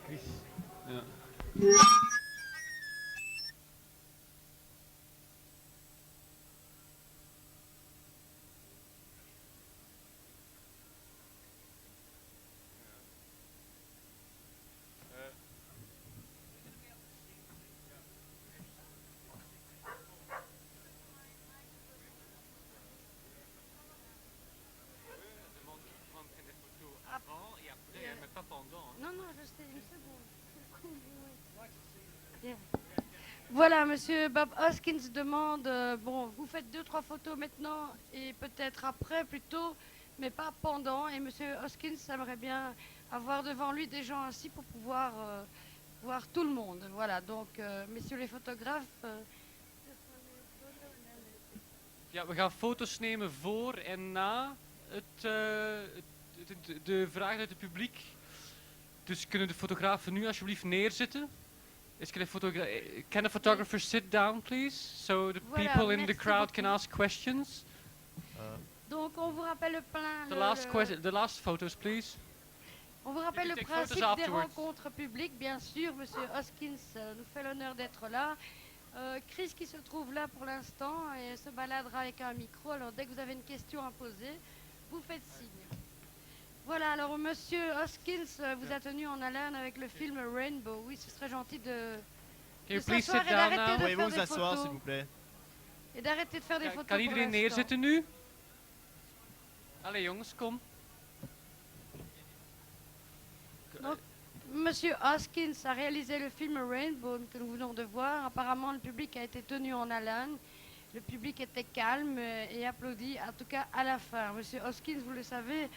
Chris. Ja. Non, non, je sais, une seconde. Bien. Voilà, Monsieur Bob Hoskins demande, bon, vous faites 2-3 photos maintenant et peut-être après plutôt, mais pas pendant. Et Monsieur Hoskins aimerait bien avoir devant lui des gens ainsi pour pouvoir voir tout le monde. Voilà, donc messieurs les photographes. Ja, we gaan foto's nemen voor en na de vragen uit het publiek. Dus kunnen de fotografen nu alsjeblieft neerzitten? Can the photographers sit down, please? So the Voilà, people in the merci crowd can beaucoup. ask questions. Donc on vous rappelle le plein. The last photos, please. On vous rappelle le take photos principe des afterwards. rencontres publiques, bien sûr. Monsieur Hoskins nous fait l'honneur d'être là. Chris qui se trouve là pour l'instant et se baladera avec un micro. Alors dès que vous avez une question à poser, vous faites signe. Voilà, alors Monsieur Hoskins vous a tenu en haleine avec le film Rainbow. Oui, ce serait gentil de Please s'asseoir sit et down d'arrêter now? de Pouvez-vous faire vous des asseoir, photos. s'il vous plaît? Et d'arrêter de faire des photos Kan pour iedereen l'instant. neerzitten nu? Allee jongens, kom. Donc, Monsieur Hoskins a réalisé le film Rainbow que nous venons de voir. Apparemment, le public a été tenu en haleine. Le public était calme et applaudit, en tout cas à la fin. Monsieur Hoskins, vous le savez,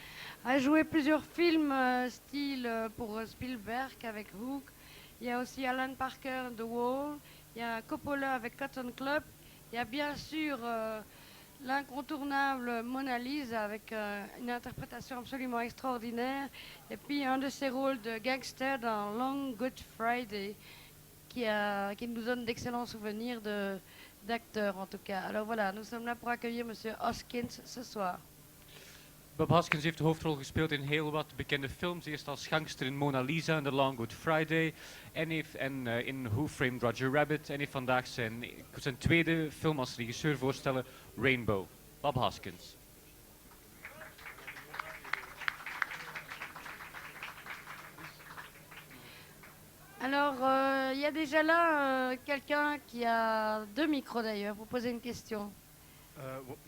a joué plusieurs films style pour Spielberg avec Hook. Il y a aussi Alan Parker, The Wall. Il y a Coppola avec Cotton Club. Il y a bien sûr l'incontournable Mona Lisa avec une interprétation absolument extraordinaire. Et puis un de ses rôles de gangster dans Long Good Friday qui nous donne d'excellents souvenirs d'acteurs en tout cas. Alors voilà, nous sommes là pour accueillir Monsieur Hoskins ce soir. Bob Hoskins heeft de hoofdrol gespeeld in heel wat bekende films. Eerst als gangster in Mona Lisa en The Long Good Friday. En in Who Framed Roger Rabbit. En heeft vandaag zijn tweede film als regisseur voorstellen, Rainbow. Bob Hoskins. Alors, il y a déjà là quelqu'un qui a 2 micros d'ailleurs pour poser une question.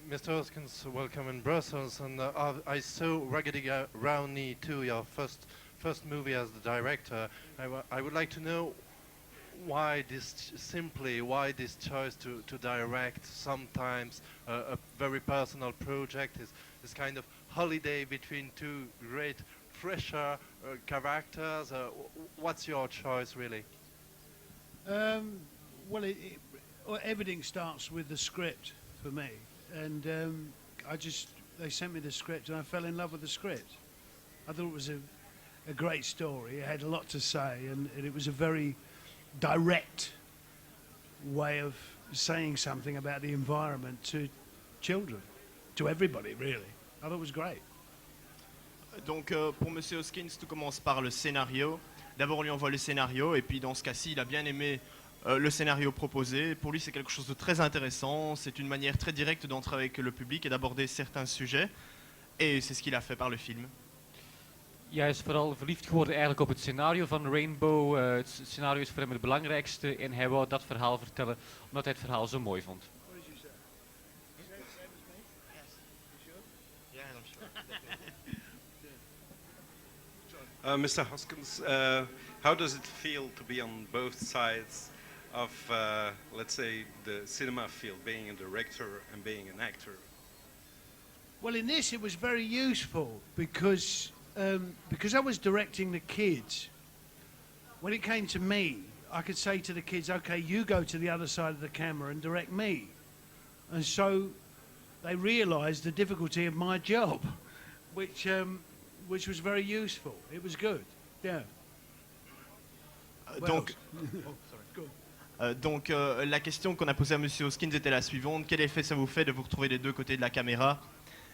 Mr. Hoskins, welcome in Brussels, and I saw Raggedy Rowney 2, your first movie as the director. I would like to know why this choice to direct sometimes a very personal project, is kind of holiday between two great fresher characters. What's your choice really? Well, everything starts with the script for me, and they sent me the script and I fell in love with the script. I thought it was a great story. It had a lot to say, and it was a very direct way of saying something about the environment to children, to everybody really. I thought it was great. Donc pour Monsieur Hoskins, tout commence par le scénario. D'abord on lui envoie le scénario et puis dans ce cas-ci il a bien aimé le scénario proposé. Pour lui c'est quelque chose de très intéressant, c'est une manière très directe d'entrer avec le public et d'aborder certains sujets. Et c'est ce qu'il a fait par le film. Ja, hij is vooral verliefd geworden eigenlijk op het scenario van Rainbow. Het scenario is voor hem het belangrijkste en hij wou dat verhaal vertellen omdat hij het verhaal zo mooi vond. Mr. Hoskins, how does it feel to be on both sides of, let's say, the cinema field, being a director and being an actor? Well, in this it was very useful because I was directing the kids. When it came to me, I could say to the kids, okay, you go to the other side of the camera and direct me. And so they realised the difficulty of my job, which was very useful. It was good, yeah. Donc la question qu'on a posée à Monsieur Hoskins était la suivante. Quel effet ça vous fait de vous retrouver des deux côtés de la caméra?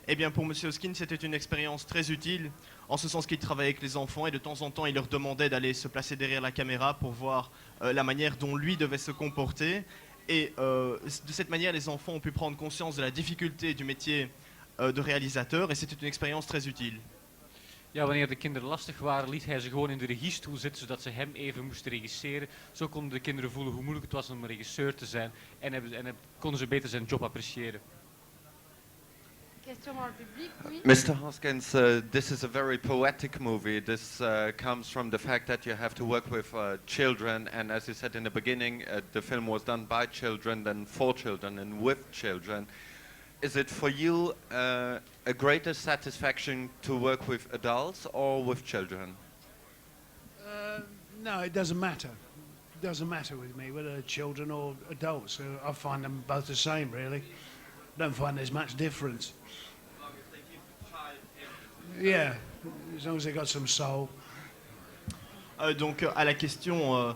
Eh bien, pour Monsieur Hoskins, c'était une expérience très utile, en ce sens qu'il travaillait avec les enfants et de temps en temps, il leur demandait d'aller se placer derrière la caméra pour voir la manière dont lui devait se comporter. Et de cette manière, les enfants ont pu prendre conscience de la difficulté du métier de réalisateur et c'était une expérience très utile. Ja, wanneer de kinderen lastig waren, liet hij ze gewoon in de regiestoel zitten, zodat ze hem even moesten regisseren. Zo konden de kinderen voelen hoe moeilijk het was om een regisseur te zijn en konden ze beter zijn job appreciëren. Question dans le public, oui. Mr. Hoskins, this is a very poetic movie. This comes from the fact that you have to work with children, and as you said in the beginning, the film was done by children, then for children, and with children. Is it for you a greater satisfaction to work with adults or with children? No, it doesn't matter. It doesn't matter with me whether they're children or adults. I find them both the same, really. Don't find there's much difference. Yeah, as long as they got some soul. Donc à la question,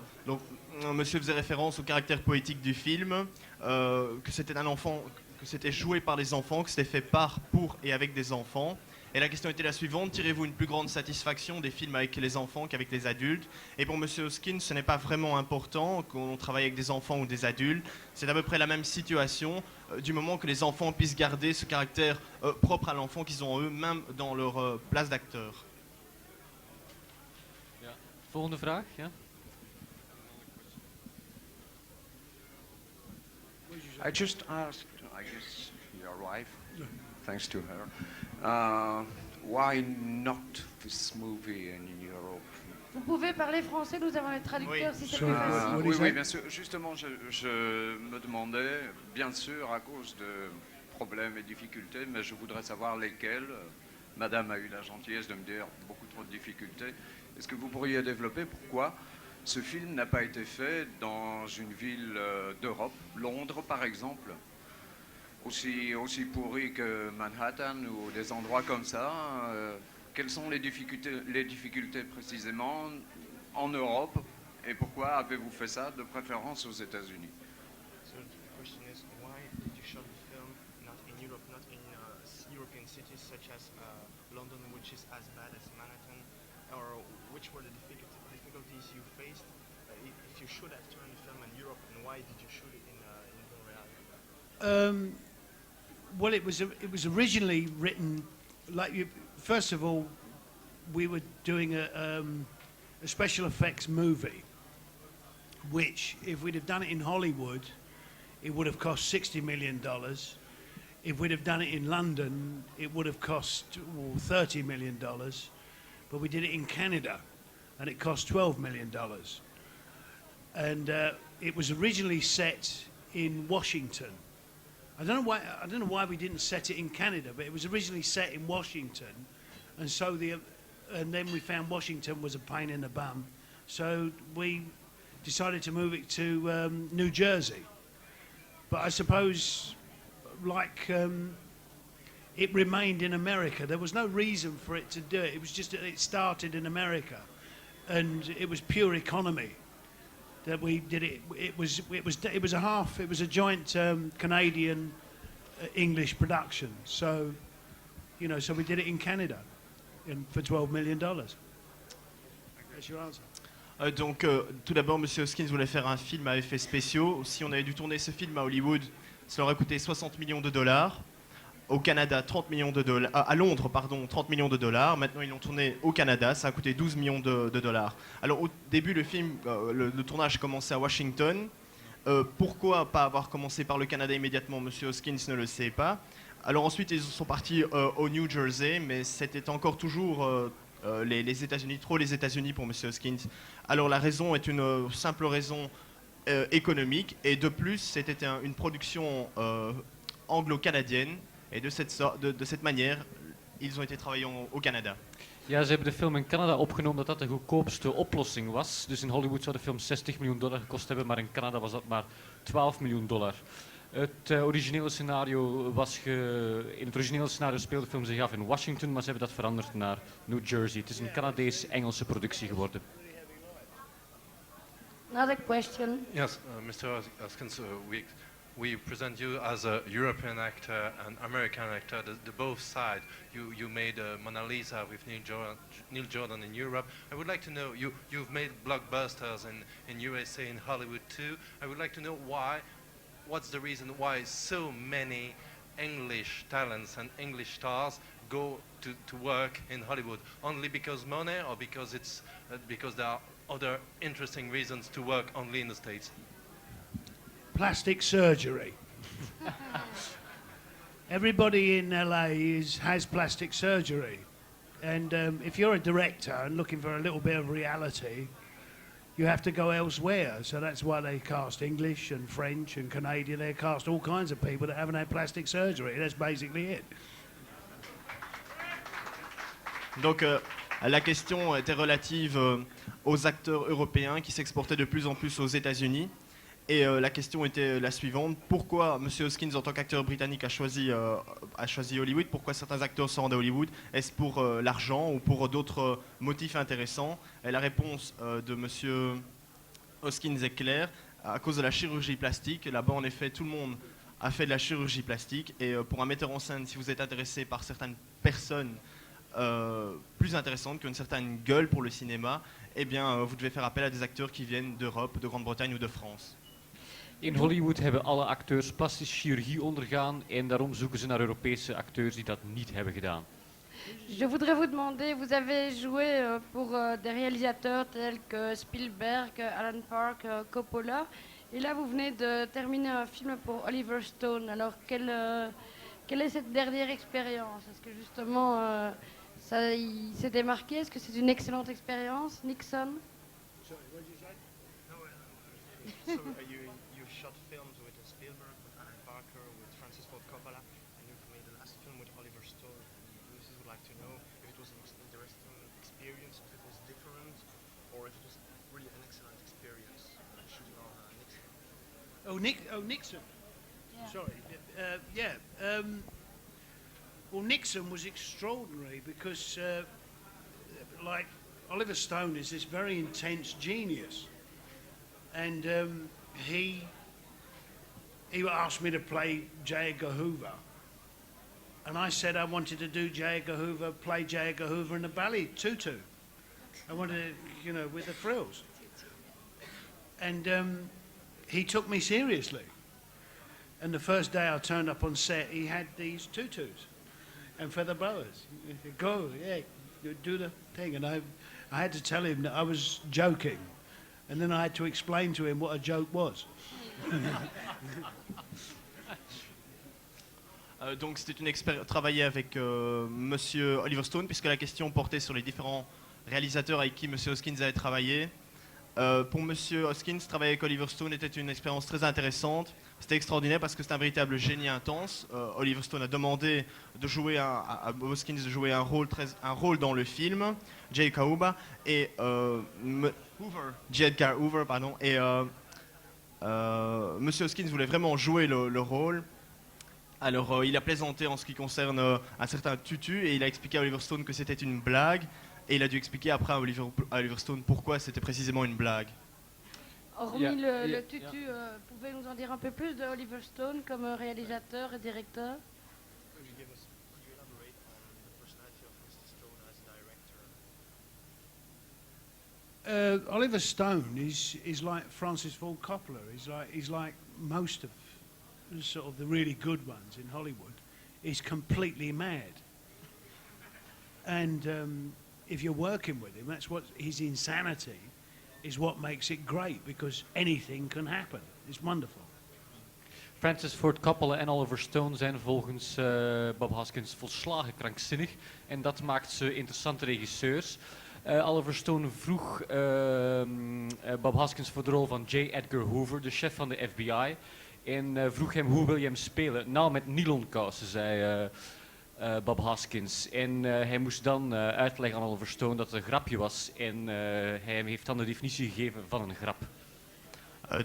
Monsieur faisait référence au caractère poétique du film, que c'était un enfant, que c'était joué par les enfants, que c'était fait par, pour et avec des enfants. Et la question était la suivante, tirez-vous une plus grande satisfaction des films avec les enfants qu'avec les adultes? Et pour Monsieur Hoskins, ce n'est pas vraiment important qu'on travaille avec des enfants ou des adultes. C'est à peu près la même situation, du moment que les enfants puissent garder ce caractère propre à l'enfant qu'ils ont eux-mêmes dans leur place d'acteur. Ja. Volgende vraag, ja. I just asked, I guess, your wife, thanks to her, why not this movie in Europe? Vous pouvez parler français, nous avons les traducteurs si c'est plus Ah, facile. Oui, oui, bien sûr. Justement, je me demandais, bien sûr, à cause de problèmes et difficultés, mais je voudrais savoir lesquels. Madame a eu la gentillesse de me dire beaucoup trop de difficultés. Est-ce que vous pourriez développer pourquoi ce film n'a pas été fait dans une ville d'Europe, Londres par exemple, aussi pourri que Manhattan ou des endroits comme ça? Quelles sont les difficultés précisément en Europe et pourquoi avez-vous fait ça de préférence aux États-Unis? So the question is, why did you shoot the film not in Europe, not in European cities such as London, which is as bad as Manhattan, or which were the difficulties you faced if you should have turned the film in Europe, and why did you shoot it in Montreal? Well, it was originally written like first of all, we were doing a special effects movie, which if we'd have done it in Hollywood, it would have cost $60 million. If we'd have done it in London, it would have cost $30 million. But we did it in Canada, and it cost $12 million. And it was originally set in Washington. I don't know why we didn't set it in Canada, but it was originally set in Washington, and then we found Washington was a pain in the bum, so we decided to move it to New Jersey. But I suppose, it remained in America. There was no reason for it to do it. It was just that it started in America, and it was pure economy that we did it. It was a joint Canadian English production. So, so we did it in Canada, for $12 million. That's your answer. Donc, tout d'abord, Monsieur Hoskins voulait faire un film à effets spéciaux. Si on avait dû tourner ce film à Hollywood, ça aurait coûté $60 millions. Au Canada, 30 millions de dollars. À Londres, pardon, 30 millions de dollars. Maintenant, ils l'ont tourné au Canada. Ça a coûté 12 millions de dollars. Alors, au début, le film, le tournage commençait à Washington. Pourquoi pas avoir commencé par le Canada immédiatement? Monsieur Hoskins ne le sait pas. Alors ensuite, ils sont partis au New Jersey, mais c'était encore toujours les États-Unis, trop les États-Unis pour Monsieur Hoskins. Alors la raison est une simple raison économique, et de plus, c'était une production anglo-canadienne. Et de cette manière, ils ont été travaillés au Canada. Ja, ze hebben de film in Canada opgenomen dat de goedkoopste oplossing was. Dus in Hollywood zou de film $60 miljoen gekost hebben, maar in Canada was dat maar $12 miljoen. Het originele scenario in het originele scenario speelde de film zich af in Washington, maar ze hebben dat veranderd naar New Jersey. Het is een Canadees-Engelse productie geworden. Another question. Yes, Mr. Hoskins, we present you as a European actor and American actor, the both sides. You made Mona Lisa with Neil Jordan in Europe. I would like to know, you've made blockbusters in USA, in Hollywood too. I would like to know what's the reason why so many English talents and English stars go to work in Hollywood? Only because money, or because because there are other interesting reasons to work only in the States? Plastic surgery. Everybody in LA has plastic surgery. And if you're a director and looking for a little bit of reality, you have to go elsewhere. So that's why they cast English and French and Canadian. They cast all kinds of people that haven't had plastic surgery. That's basically it. Donc la question était relative aux acteurs européens qui s'exportaient de plus en plus aux États-Unis. Et la question était la suivante: pourquoi M. Hoskins, en tant qu'acteur britannique, a choisi Hollywood? Pourquoi certains acteurs se rendent à Hollywood? Est-ce pour l'argent ou pour d'autres motifs intéressants? Et la réponse de M. Hoskins est claire: à cause de la chirurgie plastique. Là-bas, en effet, tout le monde a fait de la chirurgie plastique. Et pour un metteur en scène, si vous êtes intéressé par certaines personnes plus intéressantes, qui ont une certaine gueule pour le cinéma, eh bien, vous devez faire appel à des acteurs qui viennent d'Europe, de Grande-Bretagne ou de France. In Hollywood hebben alle acteurs plastische chirurgie ondergaan en daarom zoeken ze naar Europese acteurs die dat niet hebben gedaan. Je voudrais vous demander, vous avez joué pour des réalisateurs tels que Spielberg, Alan Park, Coppola, et là vous venez de terminer un film pour Oliver Stone. Alors quelle est cette dernière expérience? Est-ce que justement il s'est démarqué? Est-ce que c'est une excellente expérience? Nixon? So you shot films with Spielberg, with Alan Parker, with Francis Ford Coppola, and you've made the last film with Oliver Stone. Lucy would like to know if it was an interesting experience, if it was different, or if it was really an excellent experience shooting on Nixon. Nixon. Yeah. Sorry. Well, Nixon was extraordinary because, like, Oliver Stone is this very intense genius. And he asked me to play J. Edgar Hoover. And I said I wanted to do play J. Edgar Hoover in a ballet tutu. I wanted to, with the frills. And he took me seriously. And the first day I turned up on set, he had these tutus and feather boas. He said, go, yeah, do the thing. And I had to tell him that I was joking. And then I had to explain to him what a joke was. Donc c'était une expérience travailler avec Monsieur Oliver Stone, puisque la question portait sur les différents réalisateurs avec qui Monsieur Hoskins avait travaillé. Pour Monsieur Hoskins, travailler avec Oliver Stone était une expérience très intéressante. C'était extraordinaire parce que c'est un véritable génie intense. Oliver Stone a demandé de jouer à Hoskins de jouer un rôle dans le film, J. Edgar Hoover, et J. Edgar Hoover, pardon. Et Monsieur Hoskins voulait vraiment jouer le rôle. Alors il a plaisanté en ce qui concerne un certain tutu et il a expliqué à Oliver Stone que c'était une blague. Et il a dû expliquer après à Oliver Stone pourquoi c'était précisément une blague. Hormis le tutu, pouvez nous en dire un peu plus de Oliver Stone comme réalisateur et directeur? Oliver Stone is like Francis Ford Coppola. He's like most of sort of the really good ones in Hollywood. He's completely mad. And if you're working with him, that's what his insanity is what makes it great, because anything can happen. It's wonderful. Francis Ford Coppola en Oliver Stone zijn volgens Bob Hoskins volslagen krankzinnig en dat maakt ze interessante regisseurs. Oliver Stone vroeg Bob Hoskins voor de rol van J. Edgar Hoover, de chef van de FBI, en vroeg hem hoe wil je hem spelen? Nou, met nylonkousen, zei Bob Hoskins. En hij moest dan uitleggen aan Oliver Stone dat het een grapje was. En hij heeft dan de definitie gegeven van een grap.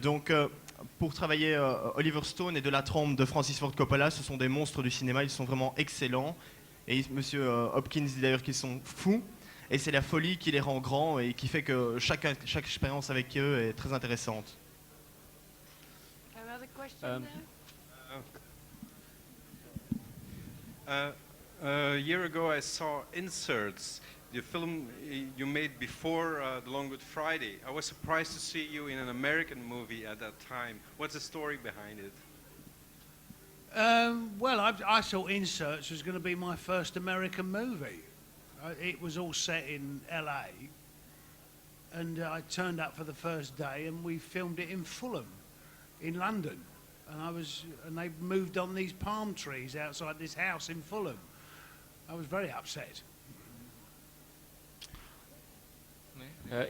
Donc, pour travailler Oliver Stone et de la trempe de Francis Ford Coppola, ce sont des monstres du cinéma, ils sont vraiment excellents. Et Monsieur Hopkins dit d'ailleurs qu'ils sont fous. Et c'est la folie qui les rend grands et qui fait que chaque expérience avec eux est très intéressante. Another question there? A year ago, I saw Inserts, the film you made before The Long Good Friday. I was surprised to see you in an American movie at that time. What's the story behind it? Well, I thought Inserts was going to be my first American movie. It was all set in LA, and I turned up for the first day, and we filmed it in Fulham, in London. And they moved on these palm trees outside this house in Fulham. I was very upset.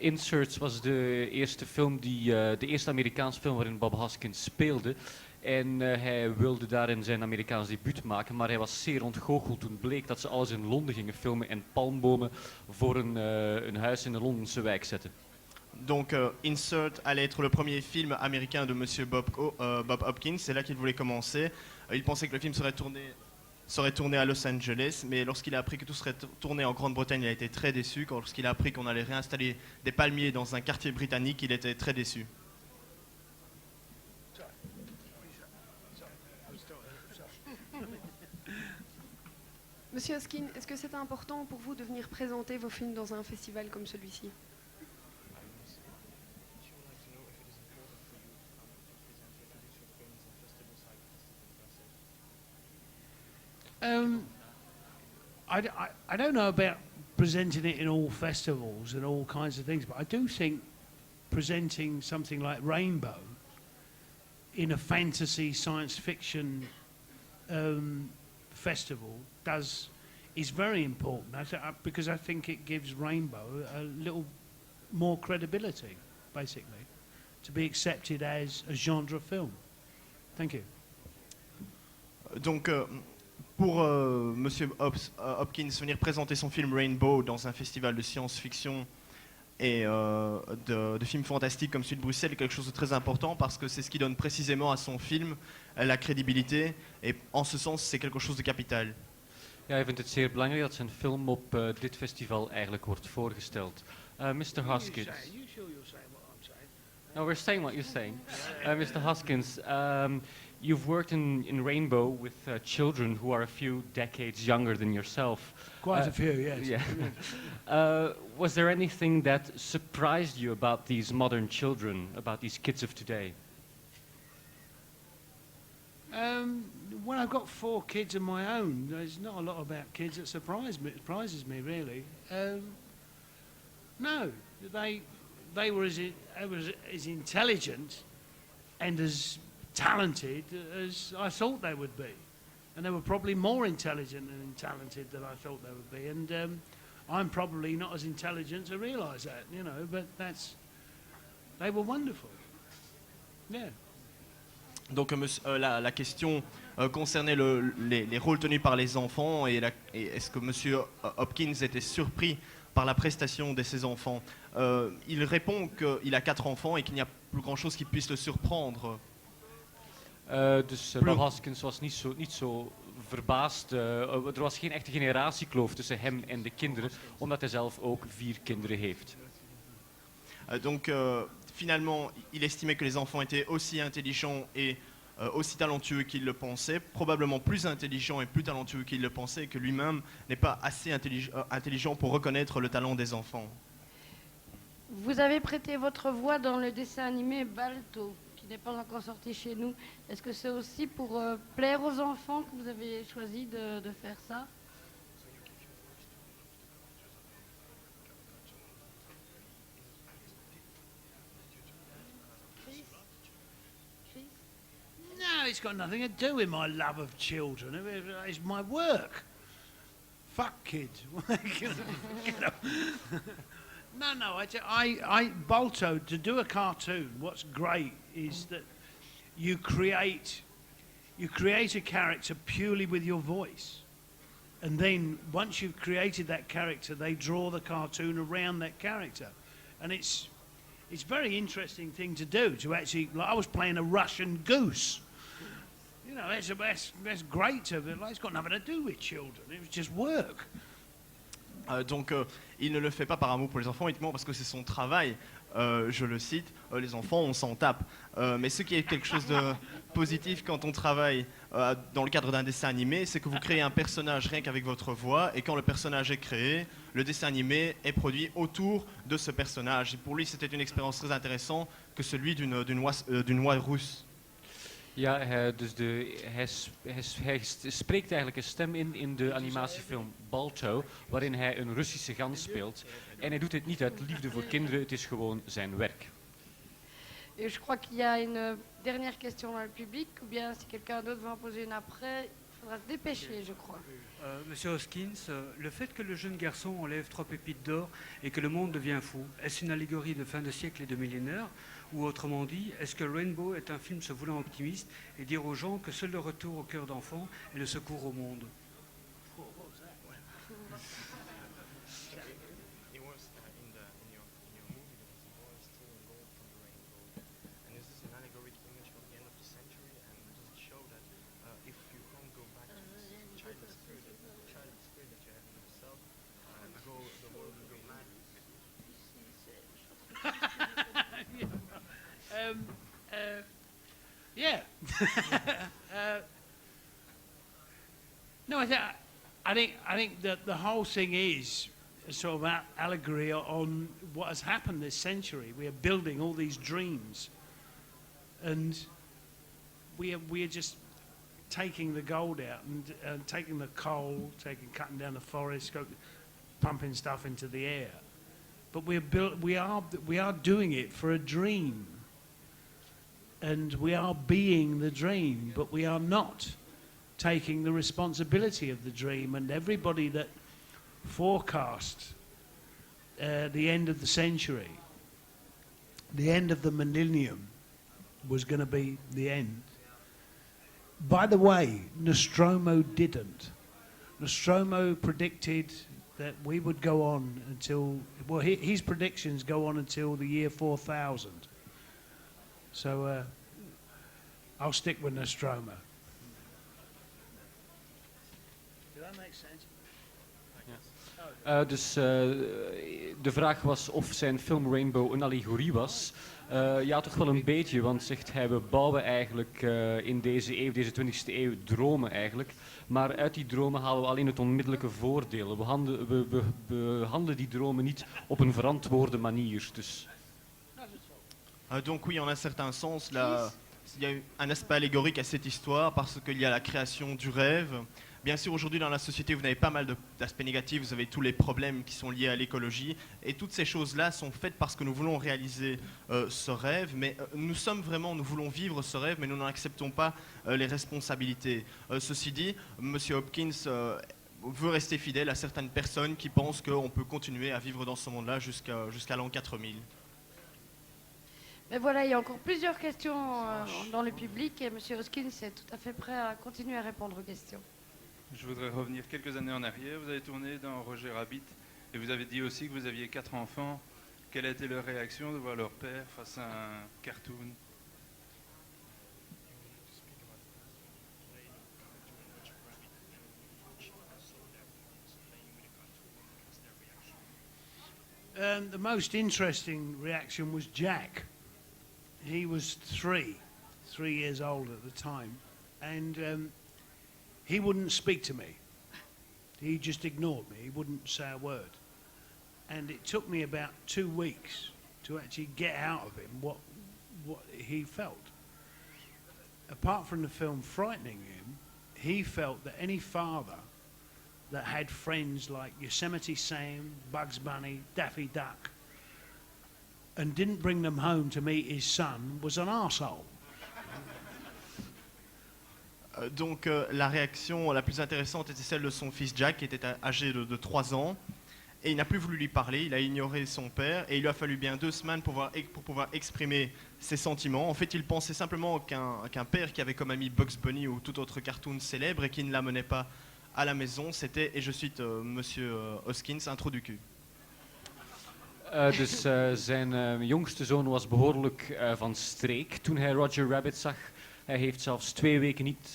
Inserts was de eerste film de eerste Amerikaanse film waarin Bob Hoskins speelde. En hij wilde daarin zijn Amerikaans debuut maken, maar hij was zeer ontgoocheld toen bleek dat ze alles in Londen gingen filmen en palmbomen voor een huis in de Londense wijk zetten. Donc Insert allait être le premier film américain de Monsieur Bob Hopkins, c'est là qu'il voulait commencer. Il pensait que le film serait tourné à Los Angeles, mais lorsqu'il a appris que tout serait tourné en Grande-Bretagne, il a été très déçu. Lorsqu'il a appris qu'on allait réinstaller des palmiers dans un quartier britannique, il était très déçu. Monsieur Hoskins, est-ce que c'est important pour vous de venir présenter vos films dans un festival comme celui-ci? I don't know about presenting it in all festivals and all kinds of things, but I do think presenting something like Rainbow in a fantasy science fiction festival is very important because I think it gives Rainbow a little more credibility, basically, to be accepted as a genre film. Thank you. Donc, pour Monsieur Hopkins venir présenter son film Rainbow dans un festival de science-fiction et de films fantastiques comme celui de Bruxelles est quelque chose de très important parce que c'est ce qui donne précisément à son film la crédibilité et en ce sens c'est quelque chose de capital. Ja, hij vindt het zeer belangrijk dat zijn film op dit festival eigenlijk wordt voorgesteld. Mr. Hoskins. You sure you're saying what I'm saying? No, we're saying what you're saying. Mr. Hoskins, you've worked in Rainbow with children who are a few decades younger than yourself. Quite a few, yes. Yeah. Was there anything that surprised you about these modern children, about these kids of today? Well, I've got 4 kids of my own. There's not a lot about kids that surprises me really. No, they were as intelligent and as talented as I thought they would be, and they were probably more intelligent and talented than I thought they would be. And I'm probably not as intelligent to realise that, you know. But they were wonderful. Yeah. Donc la question concernait les rôles tenus par les enfants et est-ce que Monsieur Hopkins était surpris par la prestation de ses enfants. Il répond qu'il a 4 enfants et qu'il n'y a plus grand chose qui puisse le surprendre. Dus Bob Hoskins was niet zo verbaasd. Er was geen echte generatiekloof tussen hem en de kinderen, omdat hij zelf ook 4 kinderen heeft. Donc finalement, il estimait que les enfants étaient aussi intelligents et aussi talentueux qu'il le pensait, probablement plus intelligents et plus talentueux qu'il le pensait, et que lui-même n'est pas assez intelligent pour reconnaître le talent des enfants. Vous avez prêté votre voix dans le dessin animé Balto, qui n'est pas encore sorti chez nous. Est-ce que c'est aussi pour plaire aux enfants que vous avez choisi de faire ça? No, it's got nothing to do with my love of children. It's my work. Fuck kids. You know. No. I Balto, to do a cartoon, what's great is that you create a character purely with your voice. And then once you've created that character, they draw the cartoon around that character. And it's a very interesting thing to do, to actually, like I was playing a Russian goose. You know, that's great. It's got nothing to do with children. It was just work. Il ne le fait pas par amour pour les enfants, uniquement parce que c'est son travail. Je le cite, les enfants, on s'en tape. Mais ce qui est quelque chose de positif quand on travaille dans le cadre d'un dessin animé, c'est que vous créez un personnage rien qu'avec votre voix, et quand le personnage est créé, le dessin animé est produit autour de ce personnage. Et pour lui, c'était une expérience très intéressante que celui d'une oie russe. Ja, hij spreekt eigenlijk een stem in de animatiefilm Balto, waarin hij een Russische gans speelt. En hij doet dit niet uit liefde voor kinderen, het is gewoon zijn werk. Et je crois qu'il y a une dernière question dans le public, ou bien si quelqu'un d'autre veut en poser une après, il faudra se dépêcher, je crois. Monsieur Hoskins, le fait que le jeune garçon enlève 3 pépites d'or et que le monde devient fou, est-ce une allégorie de fin de siècle et de millénaire? Ou autrement dit, est-ce que Rainbow est un film se voulant optimiste et dire aux gens que seul le retour au cœur d'enfant est le secours au monde? Yeah. No, I think that the whole thing is a sort of allegory on what has happened this century. We are building all these dreams, and we are just taking the gold out and taking the coal, cutting down the forest, pumping stuff into the air. But we are doing it for a dream. And we are being the dream, but we are not taking the responsibility of the dream. And everybody that forecast the end of the century, the end of the millennium, was going to be the end. By the way, Nostromo didn't. Nostromo predicted that we would go on until, well, his predictions go on until the year 4000. So I'll stick with Nostromo. Did that make sense? De vraag was of zijn film Rainbow een allegorie was. Ja, toch wel een beetje, want zegt hij, we bouwen eigenlijk in deze eeuw, deze 20e eeuw, dromen eigenlijk. Maar uit die dromen halen we alleen het onmiddellijke voordeel. We handelen die dromen niet op een verantwoorde manier. Dus. Donc oui, en un certain sens, il y a un aspect allégorique à cette histoire parce qu'il y a la création du rêve. Bien sûr, aujourd'hui dans la société, vous avez pas mal d'aspects négatifs, vous avez tous les problèmes qui sont liés à l'écologie, et toutes ces choses-là sont faites parce que nous voulons réaliser ce rêve, mais nous voulons vivre ce rêve, mais nous n'en acceptons pas les responsabilités. Ceci dit, M. Hopkins veut rester fidèle à certaines personnes qui pensent qu'on peut continuer à vivre dans ce monde-là jusqu'à l'an 4000. Mais voilà, il y a encore plusieurs questions dans le public et M. Hoskins est tout à fait prêt à continuer à répondre aux questions. Je voudrais revenir quelques années en arrière. Vous avez tourné dans Roger Rabbit et vous avez dit aussi que vous aviez 4 enfants. Quelle a été leur réaction de voir leur père face à un cartoon? The most interesting reaction was Jack. He was 3 years old at the time, and he wouldn't speak to me. He just ignored me. He wouldn't say a word. And it took me about 2 weeks to actually get out of him what he felt. Apart from the film frightening him, he felt that any father that had friends like Yosemite Sam, Bugs Bunny, Daffy Duck, and didn't bring them home to meet his son was an arsehole. Donc la réaction la plus intéressante était celle de son fils Jack, qui était âgé de 3 ans, et il n'a plus voulu lui parler, il a ignoré son père, et il lui a fallu bien 2 semaines pour pouvoir exprimer ses sentiments. En fait, il pensait simplement qu'un père qui avait comme ami Bugs Bunny ou tout autre cartoon célèbre et qui ne l'amenait pas à la maison, c'était, et je cite Monsieur Hoskins, un trou du cul. Zijn jongste zoon was behoorlijk van streek toen hij Roger Rabbit zag. Hij heeft zelfs 2 weken niet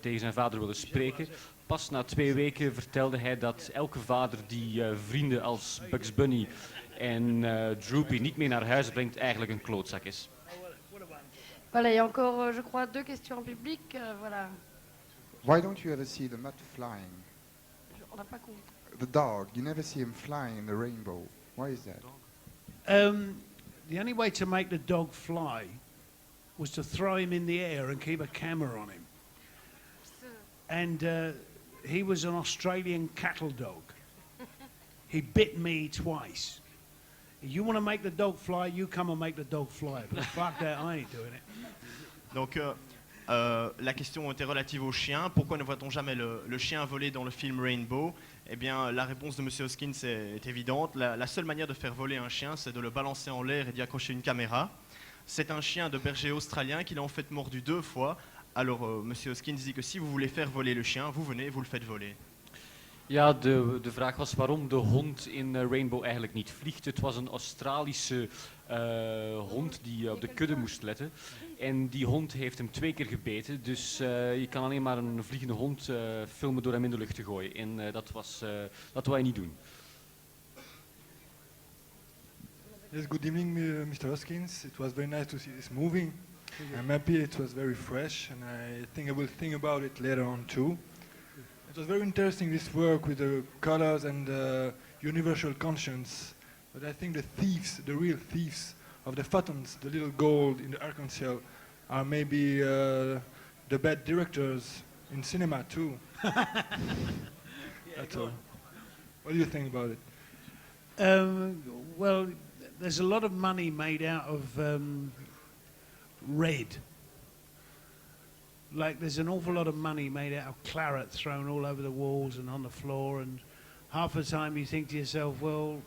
tegen zijn vader willen spreken. pas na 2 weken vertelde hij dat elke vader die vrienden als Bugs Bunny en Droopy niet mee naar huis brengt, eigenlijk een klootzak is. Voilà, il y a encore, je crois, 2 questions en public. Voilà. Why don't you ever see the mutt flying? On n'a pas compris. The dog, you never see him flying in the rainbow. Why is that? The only way to make the dog fly was to throw him in the air and keep a camera on him. And he was an Australian cattle dog. He bit me twice. You want to make the dog fly, you come and make the dog fly. But fuck that, I ain't doing it. Donc la question était relative au chien. Pourquoi ne voit-on jamais le chien voler dans le film Rainbow? Eh bien, la réponse de Monsieur Hoskins est évidente. La seule manière de faire voler un chien, c'est de le balancer en l'air et d'y accrocher une caméra. C'est un chien de berger australien qu'il a en fait mordu 2 fois. Alors, Monsieur Hoskins dit que si vous voulez faire voler le chien, vous venez, vous le faites voler. Ja, de vraag was waarom de hond in Rainbow eigenlijk niet vliegt. Het was een Australische hond die op de kudde moest letten. En die hond heeft hem 2 keer gebeten. Dus je kan alleen maar een vliegende hond filmen door hem in de lucht te gooien. En dat wou hij niet doen. Yes, good evening, Mr. Hoskins. It was very nice to see this movie. I'm happy it was very fresh, and I think I will think about it later on too. It was very interesting, this work with the colors and the universal conscience. But I think the thieves, the real thieves of the photons, the little gold in the arc-en-ciel, are maybe the bad directors in cinema too. That's all. What do you think about it? Well, there's a lot of money made out of red. Like there's an awful lot of money made out of claret thrown all over the walls and on the floor, and half the time you think to yourself, well,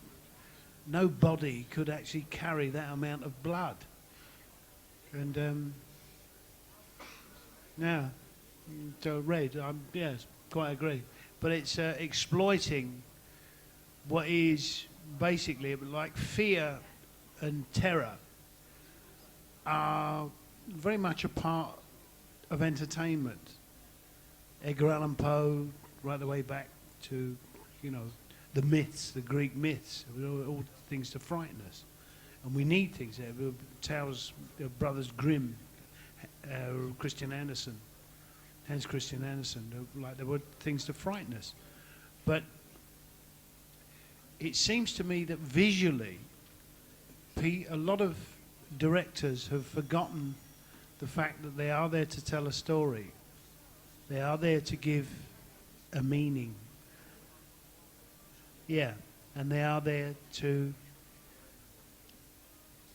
no body could actually carry that amount of blood. And yeah, so red, yes, quite agree. But it's exploiting what is basically like fear and terror are very much a part of entertainment. Edgar Allan Poe, right the way back to, you know, the myths, the Greek myths, all things to frighten us. And we need things there. Tales, Brothers Grimm, Christian Andersen, Hans Christian Andersen, like there were things to frighten us. But it seems to me that visually, a lot of directors have forgotten the fact that they are there to tell a story. They are there to give a meaning. Yeah, and they are there to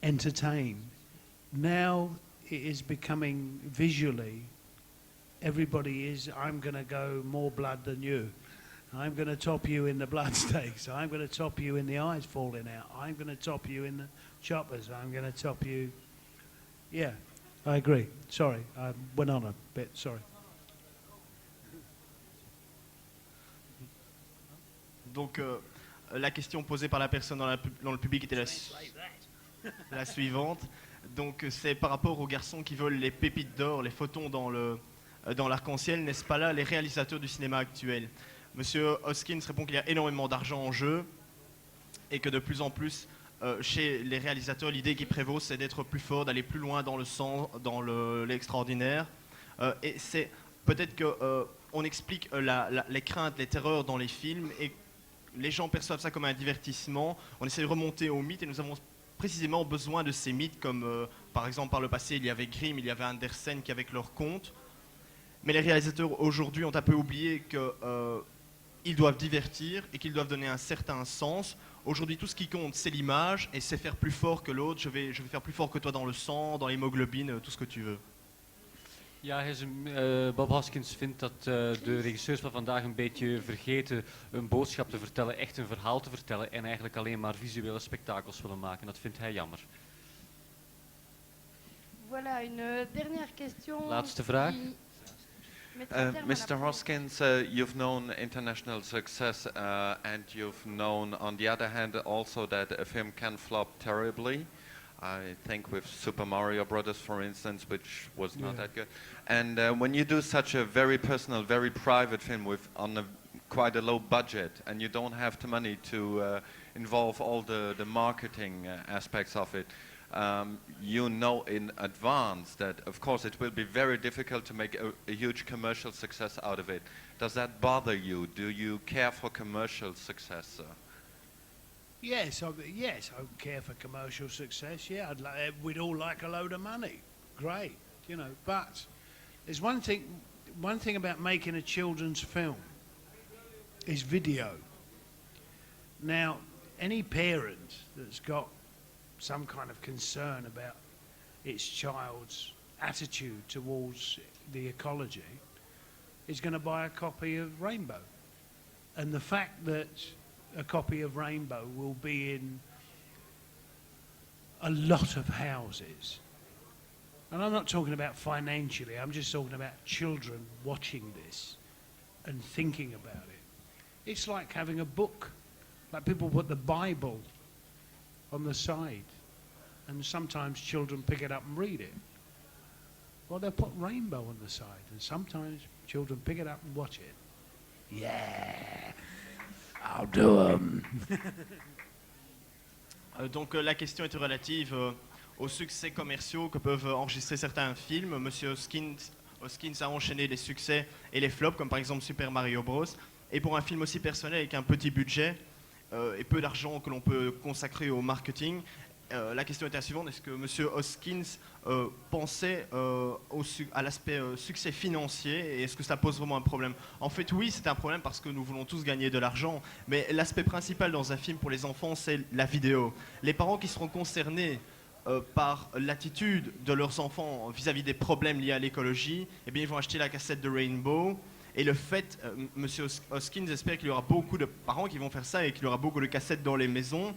entertain. Now it is becoming visually, everybody is, I'm going to go more blood than you. I'm going to top you in the blood stakes. I'm going to top you in the eyes falling out. I'm going to top you in the choppers. I'm going to top you. Yeah, I agree. Sorry, I went on a bit. Sorry. Donc, la question posée par la personne dans le public était la suivante. Donc, c'est par rapport aux garçons qui volent les pépites d'or, les photons dans l'arc-en-ciel. N'est-ce pas là les réalisateurs du cinéma actuel? Monsieur Hoskins répond qu'il y a énormément d'argent en jeu et que de plus en plus, chez les réalisateurs, l'idée qui prévaut, c'est d'être plus fort, d'aller plus loin dans le sang, dans l'extraordinaire. Et c'est peut-être qu'on explique les craintes, les terreurs dans les films et les gens perçoivent ça comme un divertissement. On essaie de remonter aux mythes et nous avons précisément besoin de ces mythes comme par exemple par le passé il y avait Grimm, il y avait Andersen qui avec leurs contes. Mais les réalisateurs aujourd'hui ont un peu oublié qu'ils doivent divertir et qu'ils doivent donner un certain sens. Aujourd'hui, tout ce qui compte, c'est l'image et c'est faire plus fort que l'autre. Je vais faire plus fort que toi dans le sang, dans l'hémoglobine, tout ce que tu veux. Ja, Bob Hoskins vindt dat de regisseurs van vandaag een beetje vergeten een boodschap te vertellen, echt een verhaal te vertellen en eigenlijk alleen maar visuele spektakels willen maken. Dat vindt hij jammer. Voilà, une dernière question. Laatste vraag. Mr. Hoskins, you've known international success and you've known on the other hand also that a film can flop terribly. I think with Super Mario Brothers, for instance, which was not Yeah. that good. And when you do such a very personal, very private film with on a quite a low budget, and you don't have the money to involve all the marketing aspects of it, you know in advance that, of course, it will be very difficult to make a huge commercial success out of it. Does that bother you? Do you care for commercial success? Yes, I care for commercial success. Yeah, we'd all like a load of money. Great, you know. But there's one thing about making a children's film is video. Now, any parent that's got some kind of concern about its child's attitude towards the ecology is going to buy a copy of Rainbow. And the fact that a copy of Rainbow will be in a lot of houses, and I'm not talking about financially, I'm just talking about children watching this and thinking about it. It's like having a book, like people put the Bible on the side, and sometimes children pick it up and read it. Well, they'll put Rainbow on the side, and sometimes children pick it up and watch it. Yeah, I'll do 'em. Donc la question était relative aux succès commerciaux que peuvent enregistrer certains films. Monsieur Hoskins a enchaîné les succès et les flops, comme par exemple Super Mario Bros. Et pour un film aussi personnel avec un petit budget et peu d'argent que l'on peut consacrer au marketing, la question était la suivante: est-ce que Monsieur Hoskins pensait à l'aspect succès financier, et est-ce que ça pose vraiment un problème? En fait, oui, c'est un problème parce que nous voulons tous gagner de l'argent, mais l'aspect principal dans un film pour les enfants, c'est la vidéo. Les parents qui seront concernés par l'attitude de leurs enfants vis-à-vis des problèmes liés à l'écologie, eh bien, ils vont acheter la cassette de Rainbow. Et le fait, Monsieur Hoskins espère qu'il y aura beaucoup de parents qui vont faire ça et qu'il y aura beaucoup de cassettes dans les maisons.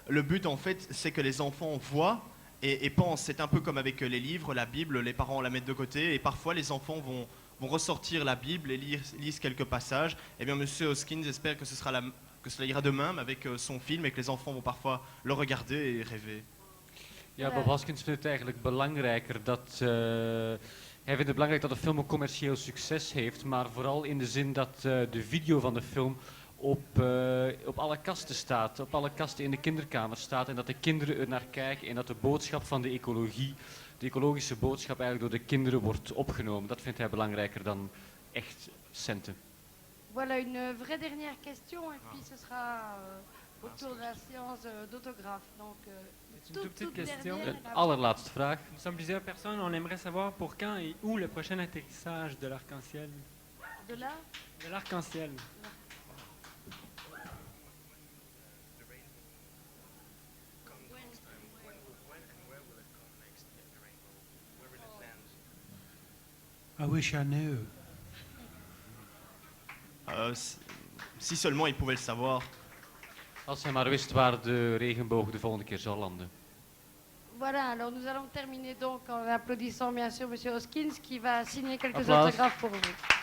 Le but, en fait, c'est que les enfants voient et pensent. C'est un peu comme avec les livres, la Bible, les parents la mettent de côté, et parfois les enfants vont ressortir la Bible et lisent quelques passages. Eh bien, Monsieur Hoskins espère que cela ira de même avec son film, et que les enfants vont parfois le regarder et rêver. Ja, Bob Hoskins vindt het eigenlijk belangrijker dat... hij vindt het belangrijk dat de film een commercieel succes heeft, maar vooral in de zin dat de video van de film op alle kasten staat, op alle kasten in de kinderkamer staat, en dat de kinderen er naar kijken en dat de boodschap van de ecologie, de ecologische boodschap eigenlijk door de kinderen wordt opgenomen. Dat vindt hij belangrijker dan echt centen. Voilà une vraie dernière question et puis ce sera autour de la séance d'autographe. Donc, Une toute petite question. De allerlaatste vraag. Nous sommes plusieurs personnes, on aimerait savoir pour quand et où le prochain atterrissage de l'arc-en-ciel. De là De l'arc-en-ciel. I wish I knew. Si seulement il pouvait le savoir. Als hij maar wist waar de regenboog de volgende keer zal landen. Voilà, alors nous allons terminer donc en applaudissant bien sûr Monsieur Hoskins qui va signer quelques Applaus. autographes pour vous.